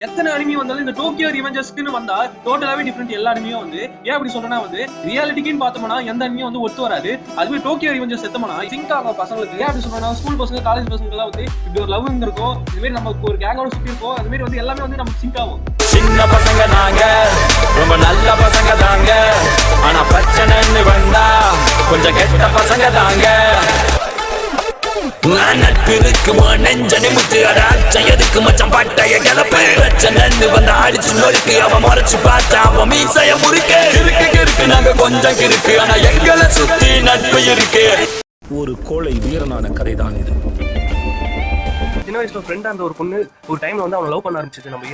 எத்தனை அனிமி வந்தாலும் இந்த டோக்கியோ ரிவெஞ்சர்ஸ்க்குன்னு வந்தா டோட்டலாவே டிஃபரெண்ட். எல்லா அனிமியும் வந்து ஏன் அப்படி சொல்றேன்னா வந்து ரியாலிட்டிக்குன்னு பார்த்தோம்னா எந்த அனிமியும் வந்து ஒத்து வராது. அதுவே டோக்கியோ ரிவெஞ்சர்ஸ் செத்தோம்னா சிங்க் ஆகும் பசங்களுக்கு. ஏன் அப்படி சொல்றேன்னா ஸ்கூல் பசங்க காலேஜ் பசங்க எல்லாம் வந்து இப்படி ஒரு லவ் இருக்கும், இது மாதிரி நம்ம ஒரு கேங்கோட சுத்தி இருக்கோம், அது மாதிரி வந்து எல்லாமே வந்து நமக்கு சிங்க் ஆகும். சின்ன பசங்க நாங்க ரொம்ப நல்ல பசங்க தாங்க, ஆனா பிரச்சனைன்னு வந்தா கொஞ்சம் கெட்ட பசங்க தாங்க. நட்பு இருக்குமா நெஞ்ச நிமித்து அடாச்சம் எதுக்கு மச்சம் பட்டைய கிளப்பு பிரச்சனை வந்தா அடிச்சு நொறுக்கு அவன் மறைச்சு பார்த்தா அவன் மீசைய முறுக்கு இருக்கு நாங்க கொஞ்சம் இருக்கு, ஆனா எங்களை சுத்தி நட்பு இருக்கு. ஒரு கோழை வீரனான கதைதான் இது. சின்ன வயசுல ஃப்ரெண்டா அந்த ஒரு பொண்ணு ஒரு டைம்ல வந்து அவனை லவ் பண்ண ஆரம்பிச்சிச்சு. நம்ம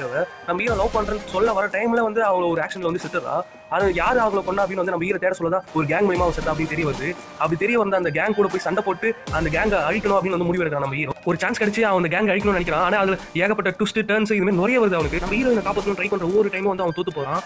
ஹீரோ லவ் பண்றேன்னு சொல்ல வர டைம்ல வந்து அவங்க ஒரு ஆக்ஷன்ல வந்து செத்துறா. அது யாரு அவங்கள கொண்டா அப்படின்னு வந்து நம்ம ஹீரோ தேட சொல்லதான் ஒரு கேங் மூலமா அவன் செத்தா அப்படின்னு தெரிய வருது. அப்படி தெரிய வந்து அந்த கேங் கூட போய் சண்டை போட்டு அந்த கேங்கை அழிக்கணும் அப்படின்னு வந்து முடிவு எடுக்கிறான் நம்ம ஹீரோ. ஒரு சான்ஸ் கிடைச்சு அவன் அந்த கேங் அழிக்கணும்னு நினைக்கிறான். ஆனா அதுல ஏகப்பட்ட ட்விஸ்ட் டர்ன்ஸ் இது மாதிரி நிறைய வருது அவனுக்கு. நம்ம ஹீரோயினை காப்பாற்றணும் ட்ரை பண்ற ஒவ்வொரு டைமும் வந்து அவன் தோத்து போறான்.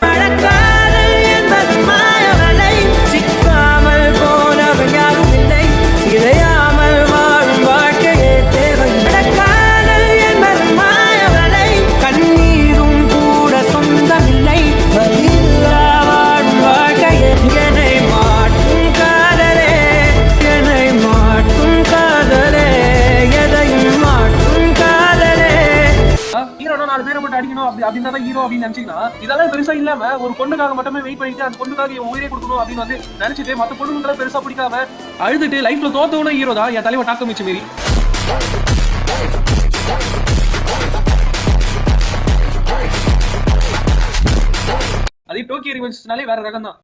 நாலு பேரை மட்டும் அடிக்கணும் அப்படின்னு ஹீரோ அப்படின்னு நினைச்சீங்கன்னா இதெல்லாம் பெருசா இல்லாம ஒரு பொண்ணுக்காக மட்டுமே வெயிட் பண்ணிட்டு அந்த பொண்ணுக்காக உயிரை கொடுக்கணும் அப்படின்னு வந்து நினைச்சிட்டு மத்த பொண்ணுங்களை பெருசா பிடிக்காம அழுதுட்டு லைஃப்ல தோத்தவனும் ஹீரோ தான். என் தலைவர் டாக்க மிச்ச மாரி அதே டோக்கியோ ரிவெஞ்சர்ஸ்னாலே வேற ரகம் தான்.